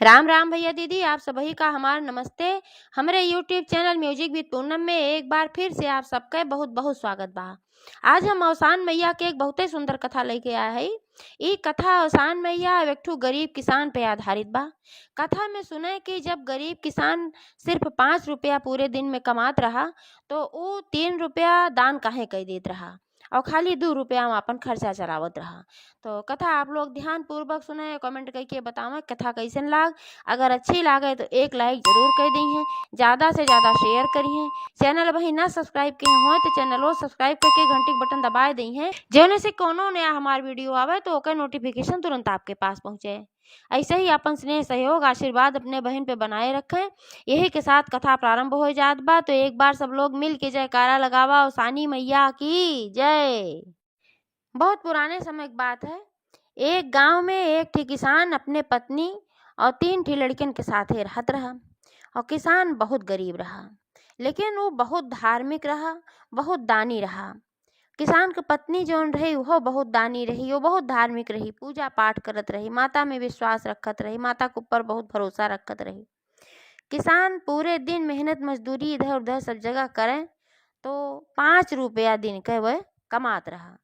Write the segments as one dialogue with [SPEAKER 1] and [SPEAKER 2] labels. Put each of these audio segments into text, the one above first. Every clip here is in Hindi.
[SPEAKER 1] राम राम भैया दीदी, आप सभी का हमारा नमस्ते। हमारे YouTube channel music with Poonam में एक बार फिर से आप सबका बहुत बहुत स्वागत बा। आज हम औसान मैया के एक बहुते सुंदर कथा लेके आए हैं। ई कथा औसान मैया एक ठो गरीब किसान पे आधारित बा। कथा में सुने कि जब गरीब किसान सिर्फ 5 रुपया पूरे दिन में कमात रहा तो वो 3 रुपया दान काहे कह देत रहा और खाली 2 रुपया में अपन खर्चा चलावत रहा। तो कथा आप लोग ध्यान पूर्वक सुने, कमेंट करके बतावें कथा कैसन लाग। अगर अच्छी लागे तो एक लाइक जरूर कर दी है, ज़्यादा से ज़्यादा शेयर करिए। चैनल वही ना सब्सक्राइब किए हो तो चैनल को सब्सक्राइब करके घंटी के बटन दबा दी है, जौने से कोनो नया हमार वीडियो आवे तो ओकर नोटिफिकेशन तुरंत आपके पास पहुँचे। ऐसे ही अपन स्नेह सहयोग आशीर्वाद अपने बहन पे बनाए रखें। यही के साथ कथा प्रारंभ हो जात बा, तो एक बार सब लोग मिल के जयकारा लगावा, औसानी मैया की जय। बहुत पुराने समय की बात है। एक गांव में एक ठी किसान अपने पत्नी और 3 ठी लड़कियन के साथे रहत रहा। और किसान बहुत गरीब रहा, लेकिन वो बहुत धार्मिक रहा, बहुत दानी रहा। किसान की पत्नी जौन रही वो बहुत दानी रही, वो बहुत धार्मिक रही, पूजा पाठ करत रही, माता में विश्वास रखत रही, माता के ऊपर बहुत भरोसा रखत रही। किसान पूरे दिन मेहनत मजदूरी इधर उधर सब जगह करें तो 5 रुपया दिन के वह कमात रहा।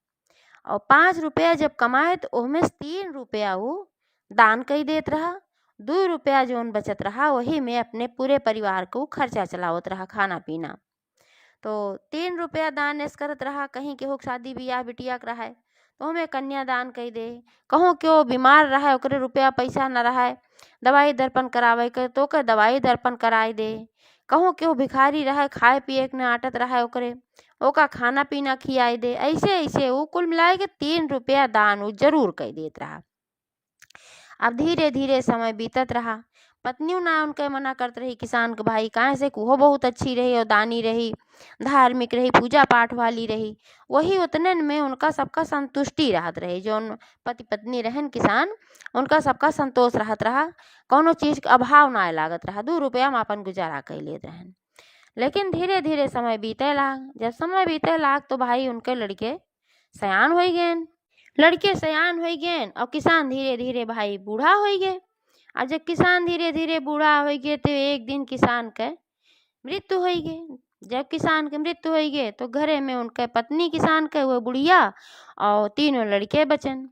[SPEAKER 1] और 5 रुपया जब कमाए तो उसमें से 3 रुपया वो दान कर देत रहा। 2 रुपया जोन बचत रहा वही में अपने पूरे परिवार को खर्चा चलावत रहा, खाना पीना। तो 3 रुपया दान ऐस करत रहा। कहीं केहू के शादी ब्याह बिटिया के रहा तो हमें कन्यादान कर दे, कहूँ क्यों बीमार रहा ओकरे रुपया पैसा न रहा दवाई दर्पण करावे के तो ओकर दवाई दर्पण कराए दे, कहूँ क्यों भिखारी रहा खाए पिए के न आटत रहा ओकरे ओका खाना पीना खियाई दे। ऐसे ऐसे वो कुल मिलाए के 3 रुपया दान वो जरूर कर देत रहा। अब धीरे धीरे समय बीतत रहा। पत्नियों ना उनके मना करत रही किसान के भाई, काहे से वो बहुत अच्छी रही और दानी रही, धार्मिक रही, पूजा पाठ वाली रही। वही उतने में उनका सबका संतुष्टि रहत रही। जो पति पत्नी रहन किसान उनका सबका संतोष रहत रहा, कोनो चीज के अभाव ना लागत रहा, 2 रुपया में अपन गुजारा कर लेत रहन। लेकिन धीरे धीरे समय बीते लाग। जब समय बीते लाग तो भाई उनके लड़के सयान हो गए। लड़के सयान हो गए और किसान धीरे धीरे भाई बूढ़ा हो गए। और जब किसान धीरे धीरे बूढ़ा हो गए तो एक दिन किसान के मृत्यु हो गई। जब किसान के मृत्यु हो गए तो घरे में उनके पत्नी किसान के वो बुढ़िया और 3 लड़के बचन।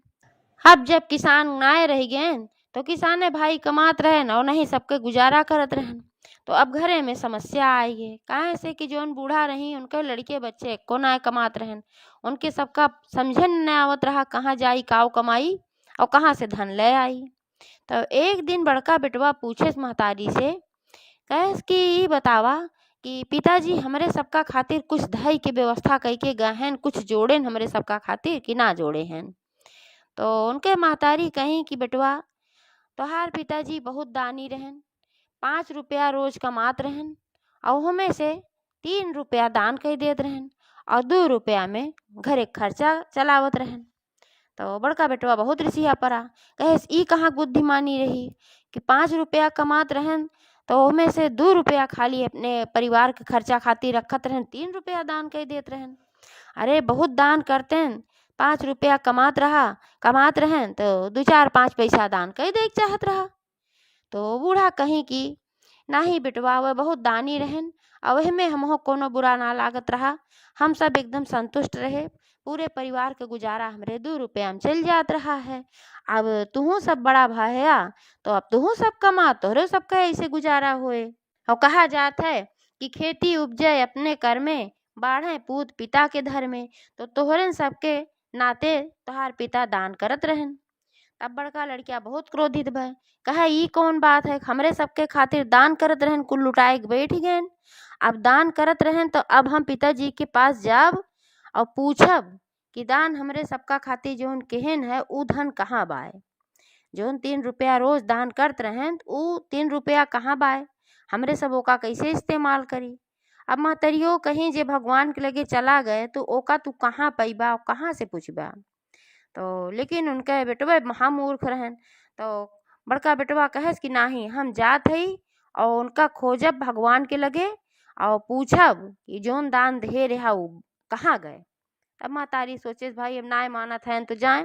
[SPEAKER 1] अब जब किसान नाए रह गए तो किसाने भाई कमात रहन और नहीं सबके गुजारा करत रहन। तो अब घरे में समस्या आई है, काहे से कि जोन बूढ़ा रही उनके लड़के बच्चे को ना कमात रहन, उनके सबका समझन न आवत रहा कहाँ जाई काव कमाई और कहाँ से धन ले आई। तो एक दिन बड़का बेटवा पूछे महतारी से, कहे कि ई बतावा कि पिताजी हमरे सबका खातिर कुछ धई के व्यवस्था करके गए हैं, कुछ जोड़े हमरे सबका खातिर कि ना जोड़े हैं। तो उनके महतारी कहीं कि बेटवा तोहार पिताजी बहुत दानी रहन, 5 रुपया रोज कमात रहन और हमें से 3 रुपया दान कर देत रहन और 2 रुपया में घरे खर्चा चलावत रहन। तो बड़का बेटवा बहुत रिसिया पड़ा, कहे ई कहाँ बुद्धिमानी रही कि 5 रुपया कमात रहन तो हमें से 2 रुपया खाली अपने परिवार के खर्चा खातिर रखत रहन, 3 रुपया दान कर देत रहन। अरे बहुत दान करते हैं, 5 रुपया कमात रहन तो 2 4 5 पैसा दान कर दे चाहत रहा। तो बूढ़ा कहीं कि नाही बेटवा वह बहुत दानी रहन और वह में हमहो कोनो बुरा ना लागत रहा, हम सब एकदम संतुष्ट रहे, पूरे परिवार के गुजारा हमरे 2 रुपया में चल जात रहा है। अब तुहू सब बड़ा भाया तो अब तुहू सब कमा तोहरे सबका ऐसे गुजारा होए। और कहा जात है कि खेती उपजे अपने कर में, बाढ़े पूत पिता के धर में। तो तोहरन सबके नाते तोहार पिता दान करत रहन। तब बड़का लड़किया बहुत क्रोधित भय, कहे ई कौन बात है, हमरे सबके खातिर दान करत रहन कुल लुटाए के बैठ गए। अब दान करत रहन तो अब हम पिताजी के पास जाब और पूछब कि दान हमरे सबका खातिर जोन केहन है ऊ धन कहाँ बाए, जोन 3 रुपया रोज दान करत रहन ऊ 3 रुपया कहाँ बाए, हमरे सब ओका कैसे इस्तेमाल करी। अब महतरियो कहीं जे भगवान के लगे चला गए तो ओका तू कहाँ पैबा और कहाँ से पूछबा। तो लेकिन उनके बेटवा महामूर्ख रहन। तो बड़का बेटवा कहे कि नाही हम जात हई और उनका खोजब भगवान के लगे और पूछब कि जोन दान दे रहा ऊ कहाँ गए। अब महतारी सोचे भाई अब नाय मानत है तो जाए।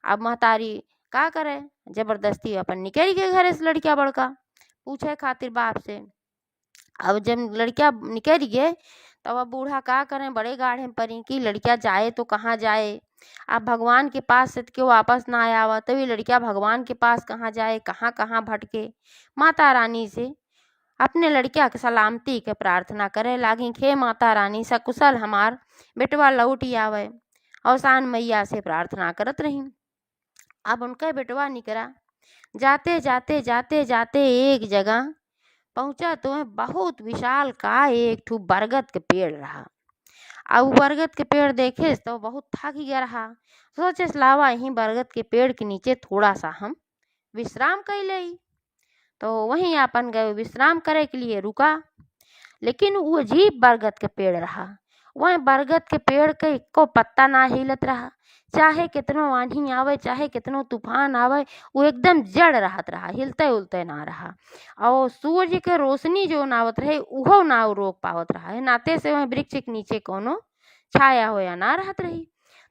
[SPEAKER 1] अब महतारी का करे, जबरदस्ती अपन निकल गए घर से लड़किया बड़का पूछे खातिर बाप से। अब जब लड़किया निकल गए तब अब बूढ़ा का करें, बड़े गाढ़े में पड़ी कि लड़किया जाए तो कहाँ जाए। अब भगवान के पास से क्यों वापस ना आया, तभी लड़किया भगवान के पास कहाँ जाए, कहाँ कहाँ भटके। माता रानी से अपने लड़किया के सलामती के प्रार्थना करे लागी, खे माता रानी सकुशल हमार बेटवा लौट आवे। अवसान मैया से प्रार्थना करत रही। अब उनका बेटवा निकला, जाते जाते जाते जाते एक जगह पहुंचा तो बहुत विशाल का एक ठू बरगद के पेड़ रहा। अब बरगद के पेड़ देखे तो बहुत थक गया रहा। सोचे लावा यहीं बरगद के पेड़ के नीचे थोड़ा सा हम विश्राम कर ले। तो वहीं अपन गए विश्राम करे के लिए रुका, लेकिन वो अजीब बरगद के पेड़ रहा। वह बरगद के पेड़ के एको पत्ता ना हिलत रहा, चाहे कितनो आंधी आवे चाहे कितनो तूफान आवे वो एकदम जड़ रहत रहा, हिलते उलते ना रहा। और सूर्य के रोशनी जो नावत रहे उहो ना रोक पावत रहा है, नाते से वह वृक्ष के नीचे कोनो छाया होया ना रहत रही।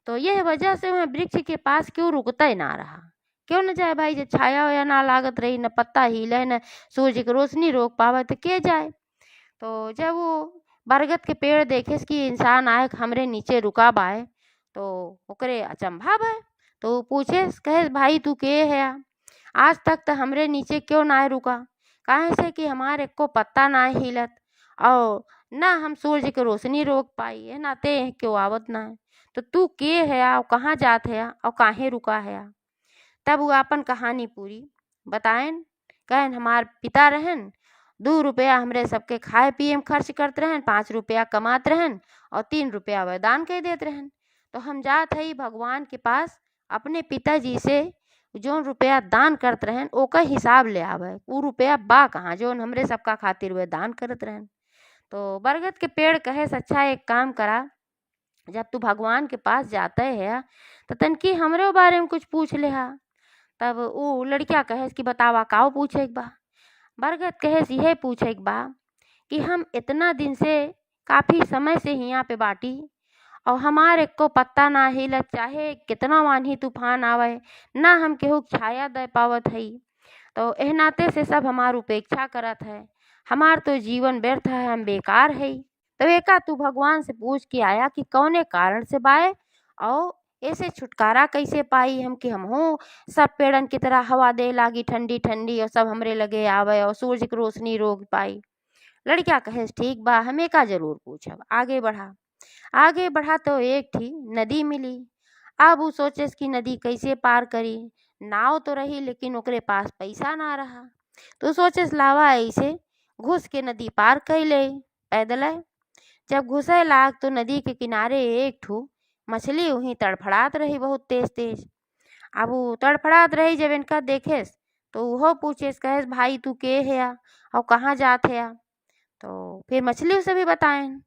[SPEAKER 1] तो यह वजह से वह वृक्ष के पास क्यों रुकता ही ना रहा। क्यों न जाए भाई, जब छाया होया ना लागत रही, न पत्ता हिले, न सूर्य की रोशनी रोक पावे तो के जाए। तो जब वो बरगद के पेड़ देखे कि इंसान आए हमरे नीचे रुका बाए तो ओकरे अचंभा भाई। तो वो पूछे कहे भाई तू के है, आज तक तो हमरे नीचे क्यों ना रुका। काहे से कि हमारे को पत्ता ना हिलत और ना हम सूर्य की रोशनी रोक पाई है, नाते क्यों आवत ना है। तो तू के है और कहाँ जात है और काहे रुका है। तब वो अपन कहानी पूरी बताएन। कहन हमार पिता रहन 2 रुपया हमरे सबके खाए पिए में खर्च करते रहन, 5 रुपया कमात रहन और 3 रुपया वरदान कह देते रहन। तो हम जात हई भगवान के पास अपने पिताजी से जो रुपया दान करत रहन ओका हिसाब ले आवे, वो रुपया बा कहाँ जो हमरे सबका खातिर वे दान करत रहन। तो बरगद के पेड़ कहे अच्छा एक काम करा, जब तू भगवान के पास जाते है तो तनकी हमरे बारे में कुछ पूछ ले हा। तब वो लड़किया कहे कि बतावा काओ पूछे एक बा। बरगद कहे यह पूछे एक बा कि हम इतना दिन से काफ़ी समय से यहाँ पे बाटी और हमारे को पत्ता ना हिलत, चाहे कितना आंधी तूफान आवे ना हम केहू छाया दे पावत हई। तो एह नाते से सब हमार उपेक्षा करत है, हमार तो जीवन व्यर्थ है, हम बेकार है। तो एका तू भगवान से पूछ के आया कि कौने कारण से बाए और ऐसे छुटकारा कैसे पाई हम कि हम हो सब पेड़न की तरह हवा दे लागी ठंडी ठंडी और सब हमरे लगे आवे और सूरज की रोशनी रोक पाई। लड़किया कहे ठीक बा हमें का जरूर पूछब। आगे बढ़ा तो एक थी नदी मिली। अब वो सोचे कि नदी कैसे पार करी, नाव तो रही लेकिन ओकरे पास पैसा ना रहा। तो सोचे लावा ऐसे घुस के नदी पार कर ले पैदल। जब घुसे लाग तो नदी के किनारे एक ठू मछली वहीं तड़फड़ात रही बहुत तेज तेज। अब वो तड़फड़ात रही, जब इनका देखेस तो वो पूछेस कहे भाई तू के है और कहाँ जात है। तो फिर मछली उसे भी बताएं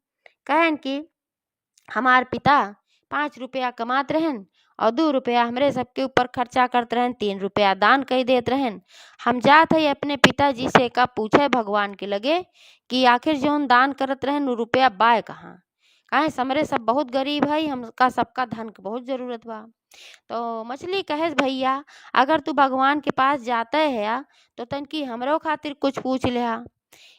[SPEAKER 1] कहन कि हमार पिता 5 रुपया कमात रहन और 2 रुपया हमरे सबके ऊपर खर्चा करते रहन, 3 रुपया दान कर देते रहन। हम जात है अपने पिताजी से का पूछे भगवान के लगे कि आखिर जौन दान करत रहन वो रुपया बाय कहाँ। काहे समरे सब बहुत गरीब है, हमका सबका धन की बहुत जरूरत बा। तो मछली कहे भैया अगर तू भगवान के पास जाते है तो तनकी हमरो खातिर कुछ पूछ लिहा।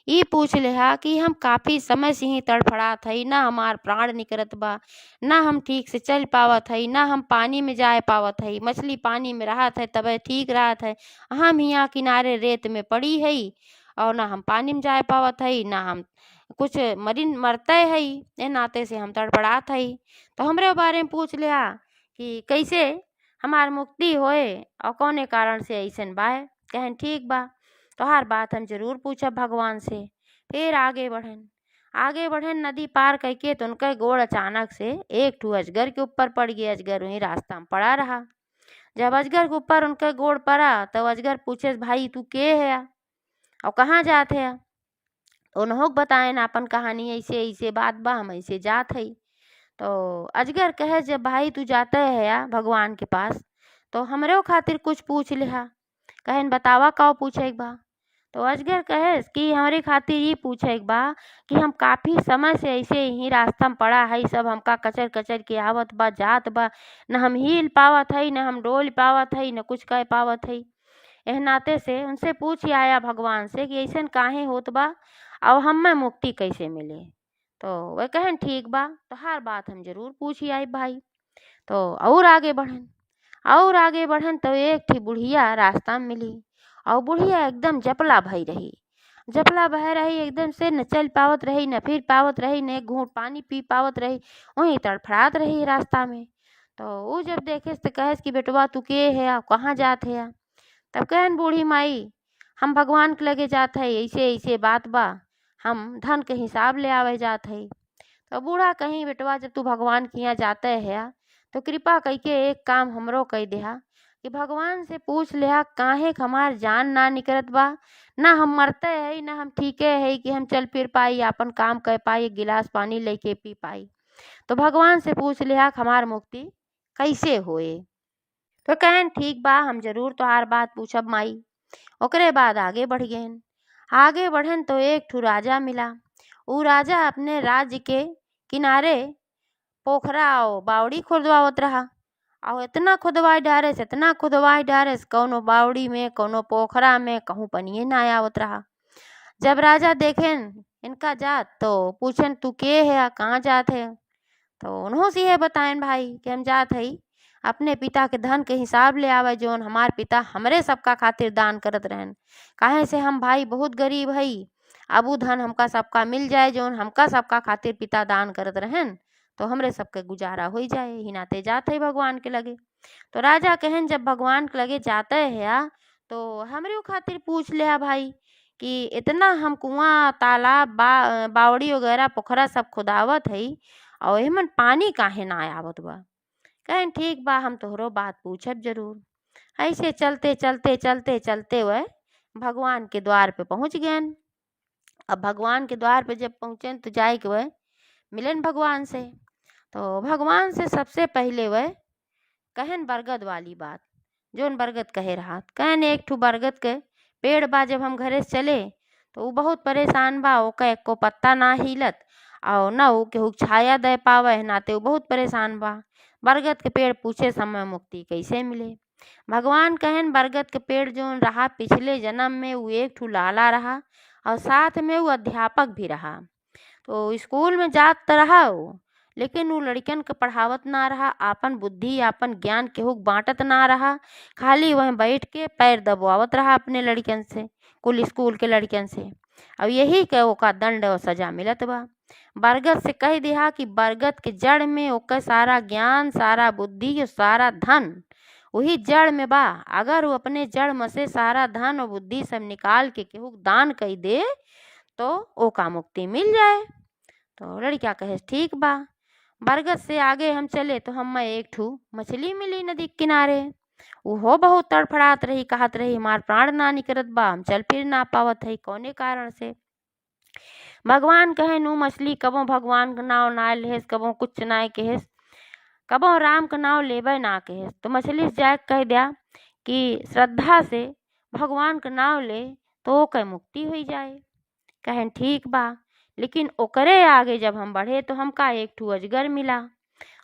[SPEAKER 1] ई पूछ लिहा कि हम काफ़ी समय से ही तड़फड़ात हई, ना हमार प्राण निकलत बा, ना हम ठीक से चल पावत हई, ना हम पानी में जाए पावत हई। मछली पानी में रहत है तब ठीक रहत है, हम यहाँ किनारे रेत में पड़ी हई और ना हम पानी में जाए पावत हई, ना हम कुछ मरीन मरते हई, ए नाते से हम तड़पड़ात हई। तो हमरे बारे में पूछ लिया कि कैसे हमार मुक्ति होए और कौने कारण से ऐसन बाय। कहन ठीक बा तो हर बात हम जरूर पूछब भगवान से। फिर आगे बढ़न नदी पार करके तो उनका गोड़ अचानक से एक ठू अजगर के ऊपर पड़ गया। अजगर वहीं रास्ता में पड़ा रहा। जब अजगर के ऊपर उनका गोड़ पड़ा तब अजगर पूछे भाई तू के है और कहाँ जात है। उन्हों बताए ना अपन कहानी ऐसे ऐसे बात बा हम ऐसे जात हई। तो अजगर कहे जब भाई तू जाता है भगवान के पास तो हमरे खातिर कुछ पूछ लिहा। कहन बतावा का पूछे एक बा। तो अजगर कहेस कि हमरे खातिर ई पूछे के बा कि हम काफी समय से ऐसे ही रास्ता में पड़ा है, सब हमका कचर कचर के आवत बा जात बा, न हम हिल पावत है, न हम डोल पावत है, न कुछ कह पावत है। एह नाते से उनसे पूछ आया भगवान से कि ऐसन काहे होत बा और हमें मुक्ति कैसे मिले। तो वह कहन ठीक बा, तो हर बात हम जरूर पूछ आई भाई। तो और आगे बढ़न तो एक थी बुढ़िया रास्ता में मिली, और बुढ़िया एकदम जपला भई रही, जपला बह रही, एकदम से न चल पावत रही, न फिर पावत रही, न एक घूंट पानी पी पावत रही, वहीं तड़फड़ात रही रास्ता में। तो वो जब देखे तो कहेस कि बेटवा तू के है, आप कहाँ जात है। तब कहन बूढ़ी माई हम भगवान के लगे जात है, ऐसे ऐसे बात बा, हम धन के हिसाब ले आवे जात है। तो बूढ़ा कहीं बेटवा जब तू भगवान के यहाँ जाते है तो कृपा करके एक काम हमरो कह देहा कि भगवान से पूछ लेहा काहे के हमार जान ना निकलत बा, ना हम मरते है ना हम ठीके है कि हम चल फिर पाई, अपन काम कर पाई, एक गिलास पानी लेके पी पाई। तो भगवान से पूछ लिया हमार मुक्ति कैसे होए। तो कहन ठीक बा, हम जरूर तोहार बात पूछब माई। ओकरे बाद आगे बढ़ गए। आगे बढ़न तो एक ठू राजा मिला। ऊ राजा अपने राज्य के किनारे पोखरा और बावड़ी खुदवावत रहा, और इतना खुदवाई डारे इतना खुदवाई डारे कौनो बावड़ी में कौनो पोखरा में कहूँ पनिए ना आवत रहा। जब राजा देखेन इनका जात तो पूछन तू के है, कहाँ जात है। तो उन्हों से यह बताएन भाई कि हम जात है अपने पिता के धन के हिसाब ले आवे, जोन हमार पिता हमरे सबका खातिर दान करत रहन। काहे से हम भाई बहुत गरीब है, अब उ धन हमका सबका मिल जाए जोन हमका सबका खातिर पिता दान करत रहन, तो हमरे सबके गुजारा हो जाए, ही नाते जाते है भगवान के लगे। तो राजा कहन जब भगवान के लगे जाते है तो हमरे खातिर पूछ ले भाई कि इतना हम कुआं तालाब बावड़ी वगैरह पोखरा सब खुदावत है और एमन पानी काहे ना आवत बा। कहन ठीक बा, हम तोहरो बात पूछब जरूर। ऐसे चलते चलते चलते चलते वह भगवान के द्वार पे पहुंच गए। अब भगवान के द्वार पे जब पहुँचे तो जाए के वह मिलन भगवान से। तो भगवान से सबसे पहले वह कहन बरगद वाली बात, जोन बरगद कहे रहा। कहन एक ठू बरगद के पेड़ बा, जब हम घरे से चले तो वो बहुत परेशान बा, ओका एको पत्ता ना हिलत और ना वो केहू छाया दे पावे, नाते वो बहुत परेशान बा। बरगद के पेड़ पूछे समय मुक्ति कैसे मिले। भगवान कहन बरगद के पेड़ जोन रहा पिछले जन्म में वो एक ठू लाला रहा और साथ में वो अध्यापक भी रहा। तो स्कूल में जात तो रहा वो, लेकिन वो लड़कन के पढ़ावत ना रहा, आपन बुद्धि आपन ज्ञान केहू बांटत ना रहा, खाली वह बैठ के पैर दबावत रहा अपने लड़कन से, कुल स्कूल के लड़कन से। अब यही के ओका दंड और सजा मिलत बा। बरगद से कह दिया कि बरगद के जड़ में ओका सारा ज्ञान सारा बुद्धि और सारा धन वही जड़ में बा। अगर वो अपने जड़ में से सारा धन और बुद्धि सब निकाल के केहू दान कर दे तो ओका मुक्ति मिल जाए। तो लड़का कहे ठीक बा। बरगद से आगे हम चले तो हम एक ठू मछली मिली नदी के किनारे। वो बहुत तड़फड़ात रही, कहत रही हमार प्राण ना निकलत बा, हम चल फिर ना पावत है, कौने कारण से। भगवान कहे नु मछली कबो भगवान का नाव ना लेस, कबो कुछ ना कहेस, कबो राम का नाव लेबे ना कहेस। तो मछली से जाके कह दिया कि श्रद्धा से भगवान का नाव ले तो ओके मुक्ति हो जाए। कहन ठीक बा। लेकिन ओकरे आगे जब हम बढ़े तो हमका एक ठू अजगर मिला,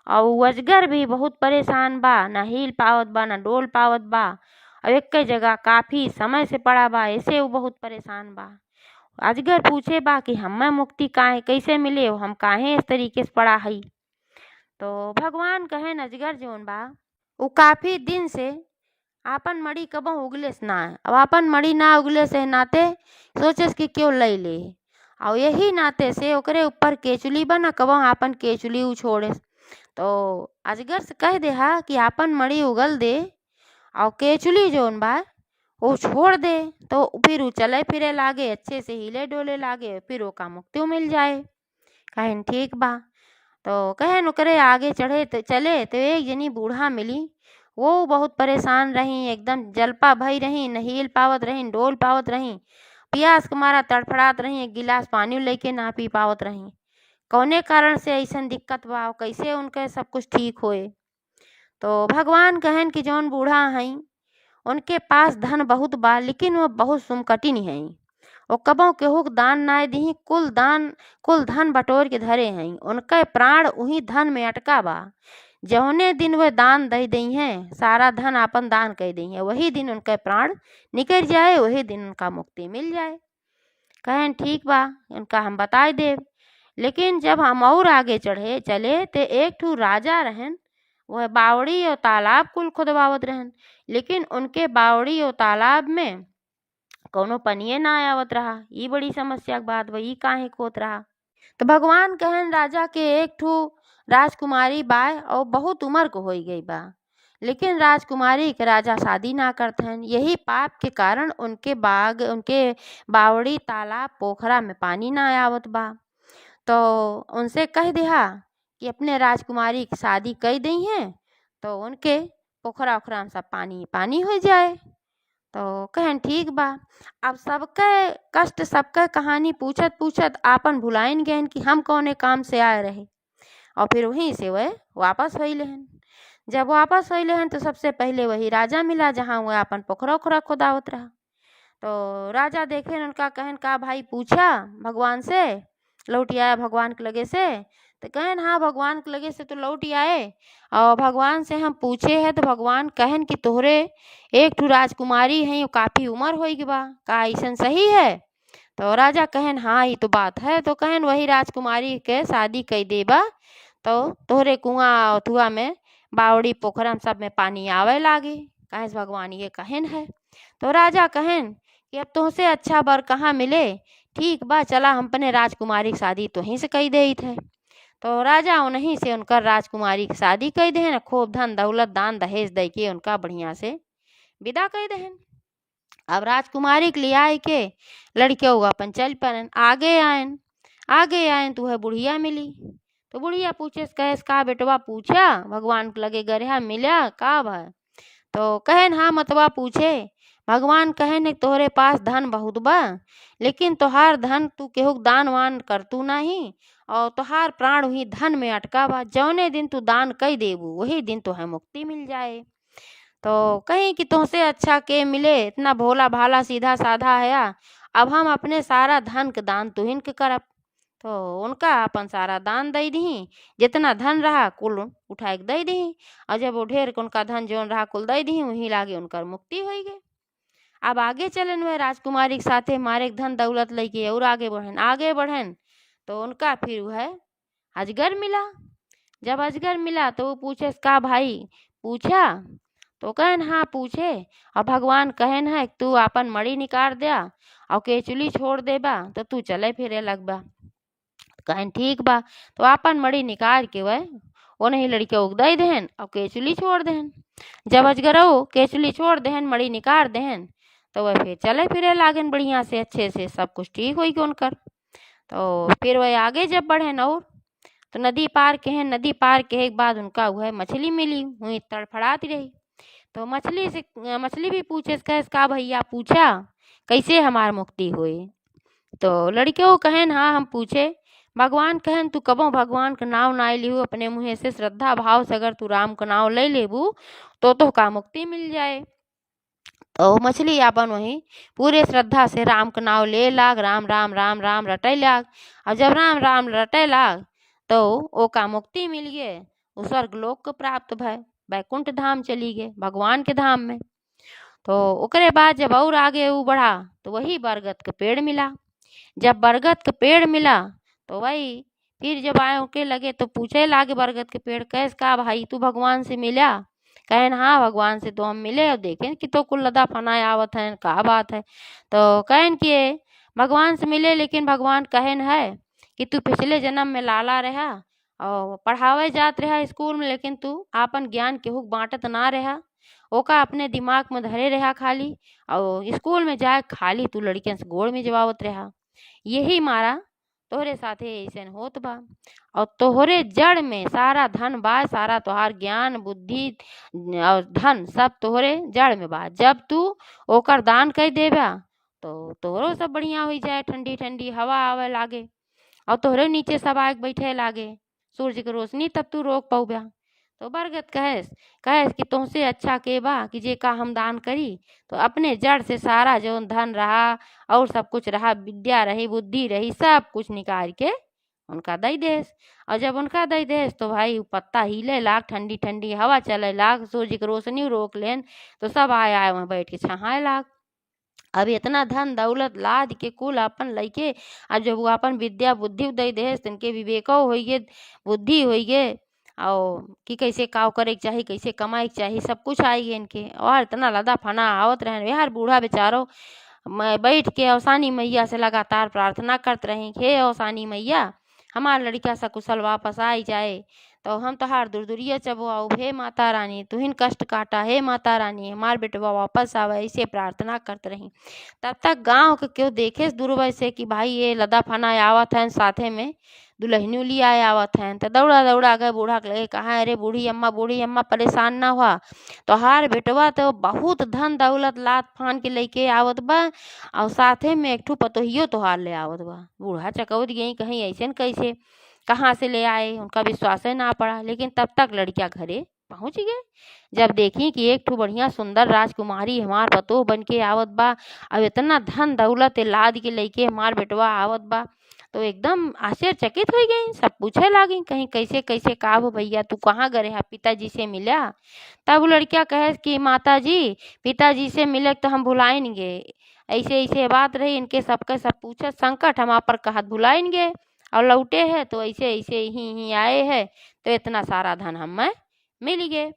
[SPEAKER 1] और वो अजगर भी बहुत परेशान बा, ना हिल पावत बा ना डोल पावत बा, और एक जगह काफी समय से पड़ा बा, ऐसे वो बहुत परेशान बा। अजगर पूछे बा कि हमें मुक्ति काहे कैसे मिले, हम काहे इस तरीके से पड़ा है। तो भगवान कहेन अजगर जोन बा वो काफी दिन से आपन मड़ी कबो उगलेस ना है, अब आपन मड़ी ना उगले से नाते सोचे कि क्यों ले ले, और यही नाते से ओकरे ऊपर केचुली बना कबो आपन केचुली उछोड़े। तो अजगर से कह दे हा कि आपन मड़ी उगल दे और केचुली जोन बा वो छोड़ दे, तो फिर वो चले फिरे लागे, अच्छे से हिले डोले लागे, फिर ओका मुक्ति मिल जाए। कहन ठीक बा। तो कहन ओकरे आगे चढ़े तो चले तो एक जनी बूढ़ा मिली, वो बहुत परेशान रही, एकदम जलपा भई रही, न हिल पावत रही डोल पावत रही, पियास के मारा तड़फड़ात रही, एक गिलास पानी लेके ना पी पावत रही। कौने कारण से ऐसन दिक्कत बा, कैसे उनके सब कुछ ठीक होए। तो भगवान कहन कि जौन बूढ़ा हई उनके पास धन बहुत बा, लेकिन वह बहुत सुमकटिन हैं। वो कबों केहू दान नाय दीही, कुल धन बटोर के धरे हैं। उनके प्राण उही धन में अटका बा। जौने दिन वह दान दे दी हैं, सारा धन आपन दान कर दी हैं, वही दिन उनके प्राण निकल जाए, वही दिन उनका मुक्ति मिल जाए। कहें ठीक बा, उनका हम बताए देव। लेकिन जब हम और आगे चले ते एक ठू राजा रहन, वह बावड़ी और तालाब कुल खुदवावत रहन, लेकिन उनके बावड़ी और तालाब में कौनो पनिये ना आवत रहा। ई बड़ी समस्या के बात बा, ई काहे होत रहा। तो भगवान कहन राजा के एक ठू राजकुमारी बा और बहुत उम्र को हो गई बा, लेकिन राजकुमारी के राजा शादी ना करते हैं। यही पाप के कारण उनके बावड़ी तालाब पोखरा में पानी ना आवत बा। तो उनसे कह दिया कि अपने राजकुमारी की शादी कर दी हैं, तो उनके पोखरा ओखरा में सब पानी पानी हो जाए। तो कहन ठीक बा। अब सबके कष्ट, सबके कहानी पूछत पूछत आपन भुलाइन गए कि हम कौने काम से आए रहे, और फिर वहीं से वह वापस होइले हन। जब वापस होइले हन तो सबसे पहले वही राजा मिला जहाँ वह अपन पोखरा ओखरा खुदावत रहा। तो राजा देखे उनका, कहन का भाई पूछा भगवान से, लौट आया भगवान के लगे से। तो कहन हाँ, भगवान के लगे से तो लौट आए, और भगवान से हम पूछे है तो भगवान कहन कि तोहरे एक ठू राजकुमारी है, काफ़ी उम्र हो गई बा, का ऐसन सही है। तो राजा कहन हाँ ये तो बात है। तो कहन वही राजकुमारी के शादी कर देबा तो तोहरे कुआं अथुआ में बावड़ी पोखरा में सब में पानी आवे लागे, कहे भगवान ये कहन है। तो राजा कहन कि अब तुमसे अच्छा बर कहाँ मिले, ठीक बा चला हम अपने राजकुमारी की शादी तुहीं से कही देत है। तो राजा उन्हीं से उनकर राजकुमारी की शादी कर देहन, खूब धन दौलत दान दहेज दे के उनका बढ़िया से विदा कर देहन। अब राजकुमारी के लिए आए के लड़कियों अपन चल पड़न। आगे आयन तो वह बुढ़िया मिली। तो बुढ़िया पूछे कहे का बेटवा पूछा भगवान के लगे गरेहा मिला का भा। तो कहन हाँ मतवा पूछे। भगवान कहन तोहरे पास धन बहुत बा, लेकिन तोहार धन तू केहू दान वान करतू नहीं, और तोहार प्राण वही धन में अटका बा। जौने दिन तू दान कई देबू वही दिन तोहे मुक्ति मिल जाए। तो कहीं कि तुमसे अच्छा के मिले, इतना भोला भाला सीधा साधा है। अब हम अपने सारा धन के दान तुहिन के करब। तो उनका अपन सारा दान दे दी, जितना धन रहा कुल उठा के दे दी, और जब वो ढेर के उनका धन जौन रहा कुल दे दी, वहीं लागे उनकर मुक्ति हो गई। अब आगे चलन वह राजकुमारी के साथे मारे धन दौलत लेके और आगे बढ़न तो उनका फिर वह अजगर मिला। जब अजगर मिला तो वो पूछे का भाई पूछा। तो कहन हाँ पूछे। और भगवान कहन है तू अपन मड़ी निकाल दिया और केचुली छोड़ देबा तो तू चले फिरे लगबा। कहन ठीक बा। तो अपन मड़ी निकाल के वह उन्हीं लड़के दे देहन और केचुली छोड़ देहन। जब अजगर केचुली छोड़ देहन, मड़ी निकाल देहन, तो वह फिर चले फिरे लागन बढ़िया से, अच्छे से सब कुछ ठीक होगी उनकर। तो फिर वह आगे जब बढ़ेन और तो नदी पार के हैं। नदी पार के बाद उनका वह मछली मिली, वहीं तड़फड़ाती रही। तो मछली भी पूछे का भैया पूछा कैसे हमार मुक्ति हुई। तो लड़के कहन हाँ हम पूछे। भगवान कहन तू कबो भगवान का नाव ना लिहू, अपने मुँह से श्रद्धा भाव से अगर तू राम का नाव ले लेबू तो का मुक्ति मिल जाए। तो मछली अपन वही पूरे श्रद्धा से राम का नाव ले लाग, राम राम राम राम रटे लाग। और जब राम राम रटे लाग तो ओका मुक्ति मिल गए, वो स्वर्ग लोक को प्राप्त भय, बैकुंठ धाम चली गए भगवान के धाम में। तो ओकरे बाद जब और आगे वो बढ़ा तो वही बरगद के पेड़ मिला। जब बरगद के पेड़ मिला तो वही फिर जब आए के लगे तो पूछे लागे बरगद के पेड़ कैस का भाई तू भगवान से मिला। कहन हाँ भगवान से तो हम मिले और देखें कि तो कुल लदा फनाए आवत है, का बात है। तो कहन कि भगवान से मिले, लेकिन भगवान कहन है कि तू पिछले जन्म में लाला रहा और पढ़ावे जात रहा स्कूल में, लेकिन तू आपन ज्ञान केहू बांटत ना रहा, ओका अपने दिमाग में धरे रहा खाली, और स्कूल में जाए खाली तू लड़कियन से गोड़ में जवावत रहा। यही मारा तोहरे साथे ऐसन होत बा, और तोहरे जड़ में सारा धन बा, सारा तोहार ज्ञान बुद्धि और धन सब तोहरे जड़ में बा। जब तू ओकर दान कर देबा तो तोहरो सब बढ़िया हो जाए, ठंडी ठंडी हवा आवे लागे और तोहरे नीचे सब आग बैठे लागे, सूरज की रोशनी तब तू रोक पौबा। तो बरगद कहेस कहेस कि तुमसे अच्छा के बा कि जे का हम दान करी। तो अपने जड़ से सारा जो धन रहा और सब कुछ रहा, विद्या रही, बुद्धि रही, सब कुछ निकाल के उनका दई देस। और जब उनका दई देस तो भाई उ पत्ता हिले लाग, ठंडी ठंडी हवा चले लाग, सूर्य की रोशनी रोक लेन तो सब आए आए वहाँ बैठ के छहाए लाग। अब इतना धन दौलत लाद के कुल अपन लइके, अब जब वो अपन विद्या बुद्धि दई देस तिनके विवेको होइगे, बुद्धि होइगे, और कि कैसे काव करे के चाही, कैसे कमाए के चाही, सब कुछ आई गे इनके। और इतना लदा फना आवत रहन यार, बूढ़ा बेचारो मैं बैठ के अवसानी मैया से लगातार प्रार्थना करत रही, हे अवसानी मैया हमार लड़का सकुशल वापस आई जाए, तो हम तोहार दुरदुरिया चबवाओ, हे माता रानी तुहिन कष्ट काटा, हे माता रानी हमार बेटवा वापस आवे, ऐसे प्रार्थना करत रही। तब तक गांव के क्यों देखे दूरबे से कि भाई ये लदा फना आवत हैं, साथे में दुल्हनियों लिया आवत हैं। तो दौड़ा दौड़ा गए बूढ़ा के लगे, कहा अरे बूढ़ी अम्मा परेशान ना हुआ, तोहार बेटवा तो बहुत धन दौलत लात फान के लेके आवत बा, और साथे में एक ठो पतोहियो तोहार ले आवत बा। बूढ़ा चकौत गई, कहीं ऐसे न कैसे कहाँ से ले आए, उनका विश्वास ना पड़ा। लेकिन तब तक लड़कियां घरे पहुंच गए। जब देखी कि एक ठो बढ़िया सुंदर राजकुमारी हमार पतोह बन के आवत बा, अब इतना धन दौलत लाद के लेके हमार बेटवा आवत बा, तो एकदम आश्चर्यचकित हो गई। सब पूछे लागी कहीं कैसे कैसे का हो भैया, तू कहाँ गए है, पिताजी से मिला। तब वो लड़किया कहे कि माता जी पिताजी से मिले तो हम भुलाएंगे, ऐसे ऐसे बात रही इनके सबके सब पूछे संकट हम आप पर कहत भुलाएंगे, और लौटे है तो ऐसे ऐसे ही आए है, तो इतना सारा धन हमें मिल गए।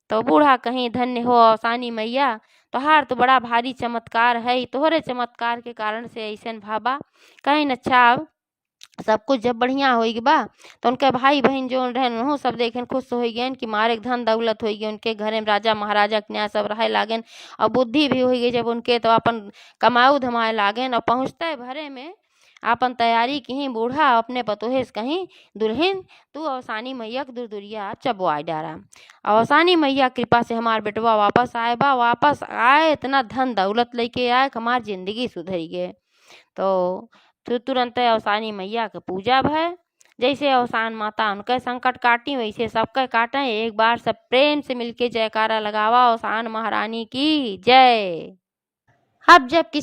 [SPEAKER 1] तो बूढ़ा कहीं धन्य हो अवसानी मैया, तोहार तो बड़ा भारी चमत्कार है, तोहरे चमत्कार के कारण से ऐसे भाबा कहीं अच्छा। अब सब कुछ जब बढ़िया होई बा तो उनके भाई बहन जो रहन उन्हों सब देखें खुश हो गए कि मारे धन दौलत होई गई, उनके घरे में राजा महाराजा कन्या सब रहे लागेन, और बुद्धि भी होई गई जब उनके, तो अपन कमाऊ धमाए लागेन। और पहुँचते भरे में अपन तैयारी की बूढ़ा अपने पतोहे से कहीं दुल्हन तू अवसानी मैया के दुरदुरिया चबवाए डारा। अवसानी मैया कृपा से हमार बेटवा वापस आए बा, वापस आए इतना धन दौलत लेके आए कि हमार जिंदगी सुधर गए। तो तुरंत अवसानी मैया के पूजा भय, जैसे अवसान माता उनके संकट काटी वैसे सबके काटे। एक बार सब प्रेम से मिलके जयकारा लगावा, अवसान महारानी की जय। अब जब